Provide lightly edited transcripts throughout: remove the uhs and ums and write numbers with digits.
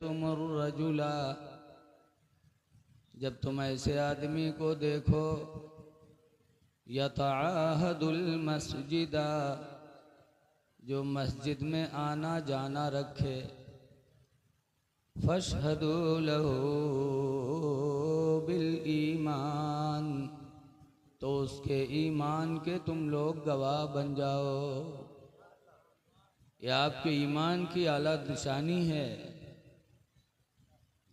तुम रजुला, जब तुम ऐसे आदमी को देखो यतआहदुल मस्जिदा, जो मस्जिद में आना जाना रखे, फशहदू लहू बिल ईमान, तो उसके ईमान के तुम लोग गवाह बन जाओ। यह आपके ईमान की आला निशानी है,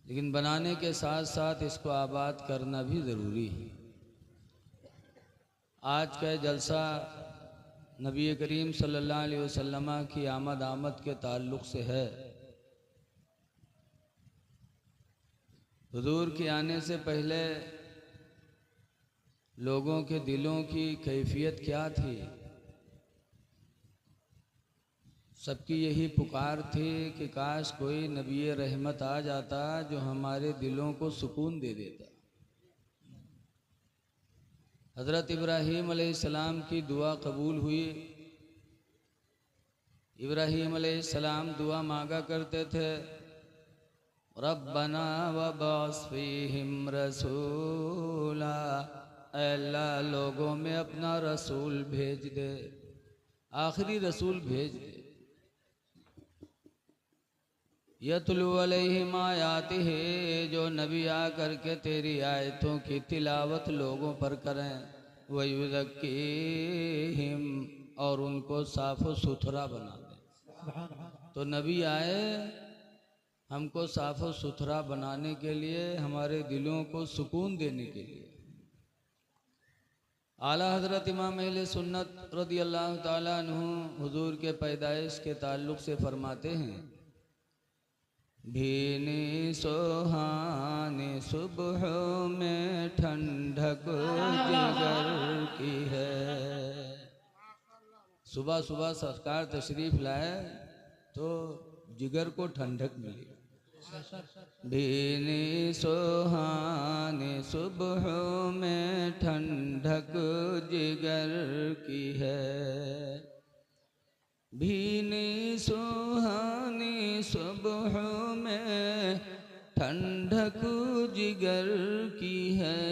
लेकिन बनाने के साथ साथ इसको आबाद करना भी ज़रूरी है। आज का जलसा नबी करीम सल्लल्लाहु अलैहि वसल्लम की आमद के ताल्लुक़ से है। हुजूर के आने से पहले लोगों के दिलों की कैफियत क्या थी? सबकी यही पुकार थी कि काश कोई नबी रहमत आ जाता जो हमारे दिलों को सुकून दे देता। हज़रत इब्राहीम अलैहिस्सलाम की दुआ कबूल हुई। इब्राहीम अलैहिस्सलाम दुआ मांगा करते थे, रब्बना वबअस फ़ीहिम रसूला, अल्लाह लोगों में अपना रसूल भेज दे, आखिरी रसूल भेज दे। यतलू अलैहिम आयातिही, जो नबी आ करके तेरी आयतों की तिलावत लोगों पर करें, वयुज़क्कीहिम, और उनको साफ़ सुथरा बना दें। तो नबी आए हमको साफ़ सुथरा बनाने के लिए, हमारे दिलों को सुकून देने के लिए। आला हज़रत इमाम अहले सुन्नत रज़ी अल्लाह ताला अन्हु हुजूर के पैदाइश के ताल्लुक़ से फरमाते हैं, भीनी सुहानी सुबह में ठंडक जिगर की है। सुबह सुबह सरकार तशरीफ़ लाए तो जिगर को ठंडक मिली। भीनी सुहानी सुबह में ठंडक जिगर की है, भीनी सुहानी सुबह में ठंडक जिगर की है,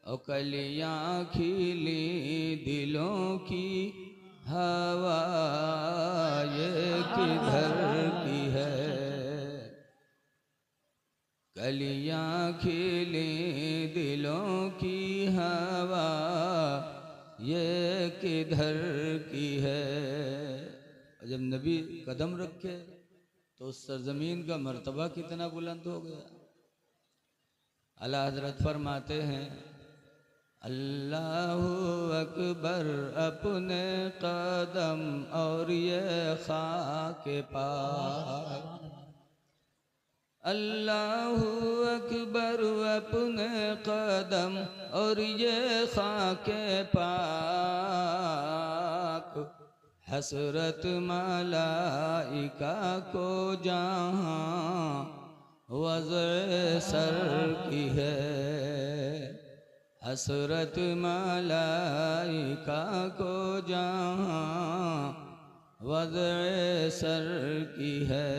और कलियाँ खिली दिलों की हवा ये किधर की है, कलियाँ खिली दिलों की हवा ये किधर की है। जब नबी कदम रखे तो उस सरजमीन का मर्तबा कितना बुलंद हो गया। आला हज़रत फरमाते हैं, अल्लाहु अकबर अपने कदम और ये खाके पाक, अल्लाहु अकबर अपने कदम और ये खाके पाक, हसरत मलाइका को जहाँ वज़े सर की है, हसरत मलाइका को जहाँ वज़े सर की है।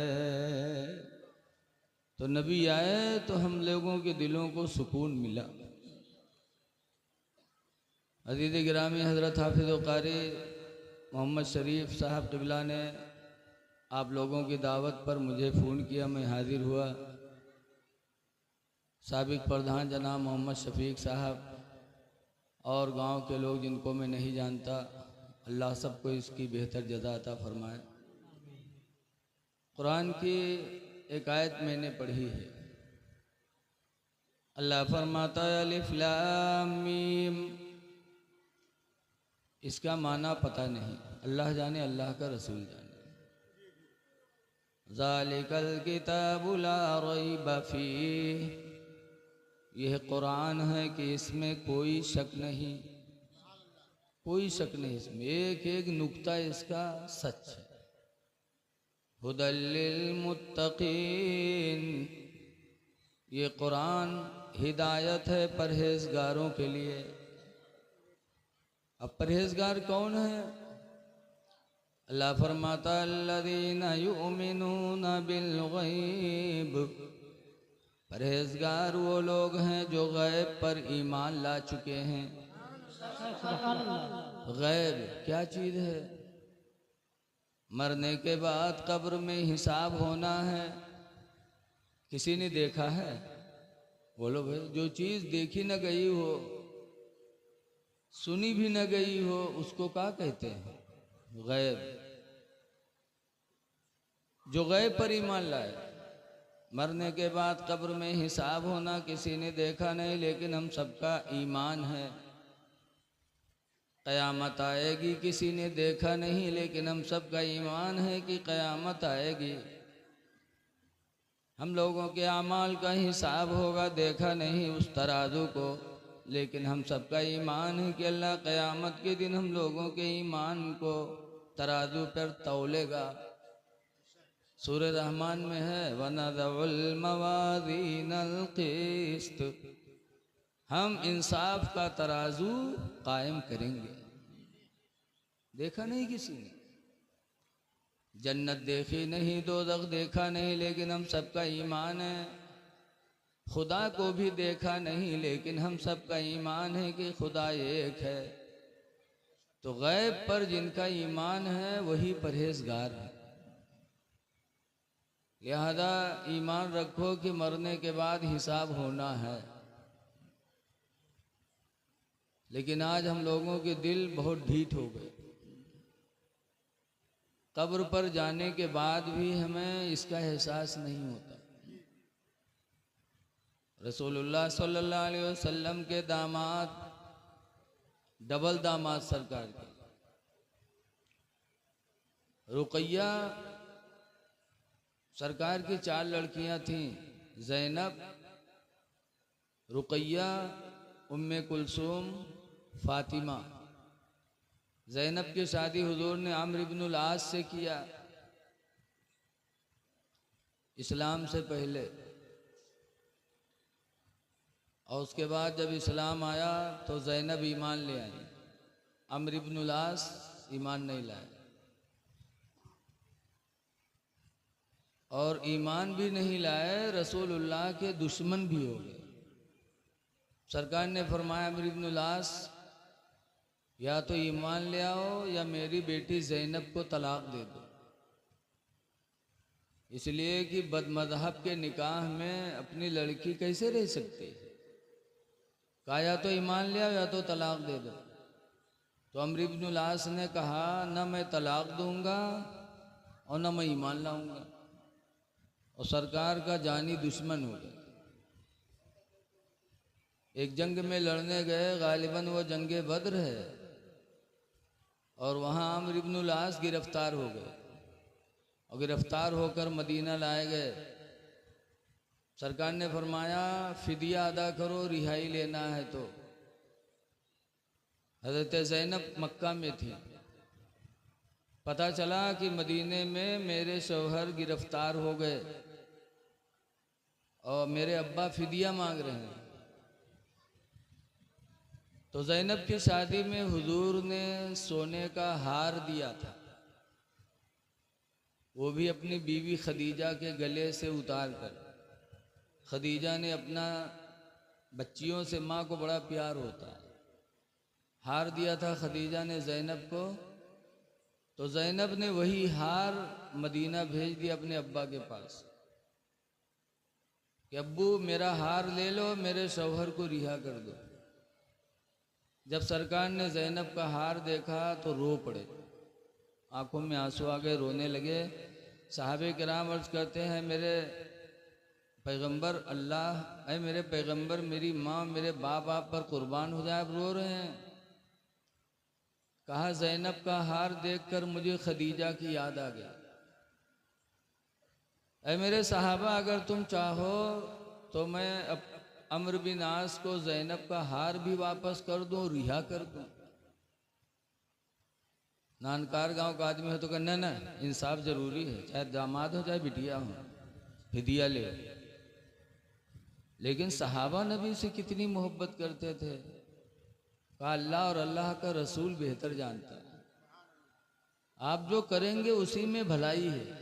तो नबी आए तो हम लोगों के दिलों को सुकून मिला। अज़ीज़ गिरामी हज़रत हाफिज़ व क़ारी मोहम्मद शरीफ साहब क़िबला ने आप लोगों की दावत पर मुझे फ़ोन किया, मैं हाज़िर हुआ। साबिक़ प्रधान जनाब मोहम्मद शफ़ीक साहब और गांव के लोग जिनको मैं नहीं जानता, अल्लाह सबको इसकी बेहतर जज़ा अता फरमाए। कुरान की एक आयत मैंने पढ़ी है, अल्लाह फरमाता है अलिफ लाम मीम, इसका माना पता नहीं, अल्लाह जाने, अल्लाह का रसूल जाने। ज़ालिकल किताबु ला रैब फीह, यह कुरान है कि इसमें कोई शक नहीं, कोई शक नहीं, इसमें एक एक नुक्ता इसका सच है। हुदल लिल मुत्तकीन, ये कुरान हिदायत है परहेजगारों के लिए। अब परहेजगार कौन है? अल्लाह फरमाता अल्लज़ीना युमिनूना बिल गैब, परहेजगार वो लोग हैं जो गैब पर ईमान ला चुके हैं। गैब क्या चीज़ है? मरने के बाद कब्र में हिसाब होना है। किसी ने देखा है? बोलो भाई। जो चीज़ देखी न गई हो, सुनी भी न गई हो, उसको क्या कहते हैं? गैब। जो गैब पर ईमान लाए, मरने के बाद कब्र में हिसाब होना किसी ने देखा नहीं, लेकिन हम सबका ईमान है। क़यामत आएगी किसी ने देखा नहीं, लेकिन हम सबका ईमान है कि क़यामत आएगी। हम लोगों के अमाल का हिसाब होगा, देखा नहीं उस तराजू को, लेकिन हम सबका ईमान है कि अल्लाह क़यामत के दिन हम लोगों के ईमान को तराजू पर तौलेगा। सूरह रहमान में है वनज़उल मवाज़ीनल क़िस्त, हम इंसाफ का तराजू कायम करेंगे। देखा नहीं किसी ने, जन्नत देखी नहीं, दोज़ख देखा नहीं, लेकिन हम सबका ईमान है। खुदा को भी देखा नहीं, लेकिन हम सबका ईमान है कि खुदा एक है। तो गैब पर जिनका ईमान है वही परहेजगार है। लिहाजा ईमान रखो कि मरने के बाद हिसाब होना है। लेकिन आज हम लोगों के दिल बहुत ढीठ हो गए। कब्र पर जाने के बाद भी हमें इसका एहसास नहीं होता। रसूलुल्लाह सल्लल्लाहु अलैहि वसल्लम के दामाद, डबल दामाद सरकार के, रुकैया सरकार की 4 लड़कियां थीं, ज़ैनब, रुकैया, उम्मे कुलसूम, फातिमा। ज़ैनब की शादी हुजूर ने अम्र इब्नुल आस से किया, इस्लाम से पहले। और उसके बाद जब इस्लाम आया तो ज़ैनब ईमान ले आई, अम्र इब्नुल आस ईमान नहीं लाए। और ईमान भी नहीं लाए, रसूलुल्लाह के दुश्मन भी हो गए। सरकार ने फरमाया अम्र इब्नुल आस या तो ईमान ले आओ या मेरी बेटी ज़ैनब को तलाक दे दो। इसलिए कि बदमज़हब के निकाह में अपनी लड़की कैसे रह सकती है। कहा या तो ईमान ले आओ या तो तलाक दे दो। तो अम्र इब्नुल आस ने कहा न मैं तलाक दूंगा और न मैं ईमान लाऊंगा। और सरकार का जानी दुश्मन हो गया। एक जंग में लड़ने गए, गालिबन वो जंगे बद्र है, और वहाँ अम्र इब्नुल आस गिरफ्तार हो गए और गिरफ्तार होकर मदीना लाए गए। सरकार ने फरमाया फिदिया अदा करो, रिहाई लेना है। तो हज़रत ज़ैनब मक्का में थी। पता चला कि मदीने में मेरे शौहर गिरफ्तार हो गए और मेरे अब्बा फिदिया मांग रहे हैं। तो ज़ैनब की शादी में हुजूर ने सोने का हार दिया था, वो भी अपनी बीवी खदीजा के गले से उतार कर। खदीजा ने अपना बच्चियों से, माँ को बड़ा प्यार होता है, हार दिया था खदीजा ने ज़ैनब को। तो ज़ैनब ने वही हार मदीना भेज दिया अपने अब्बा के पास कि अब्बू मेरा हार ले लो, मेरे शौहर को रिहा कर दो। जब सरकार ने ज़ैनब का हार देखा तो रो पड़े, आंखों में आंसू आ गए, रोने लगे। साहबे किराम अर्ज़ करते हैं मेरे पैगंबर अल्लाह, ऐ मेरे पैगंबर मेरी माँ मेरे बाप आप पर कुर्बान हो जाए, आप रो रहे हैं। कहा ज़ैनब का हार देखकर मुझे खदीजा की याद आ गई। ऐ मेरे साहबा अगर तुम चाहो तो मैं अम्र बिन आस को ज़ैनब का हार भी वापस कर दूं, रिहा कर दूं। नानकार गांव का आदमी हो तो कहना ना इंसाफ जरूरी है, चाहे दामाद हो चाहे बिटिया हो, फिदिया ले। लेकिन सहाबा नबी से कितनी मोहब्बत करते थे। कहा अल्लाह और अल्लाह का रसूल बेहतर जानता है। आप जो करेंगे उसी में भलाई है।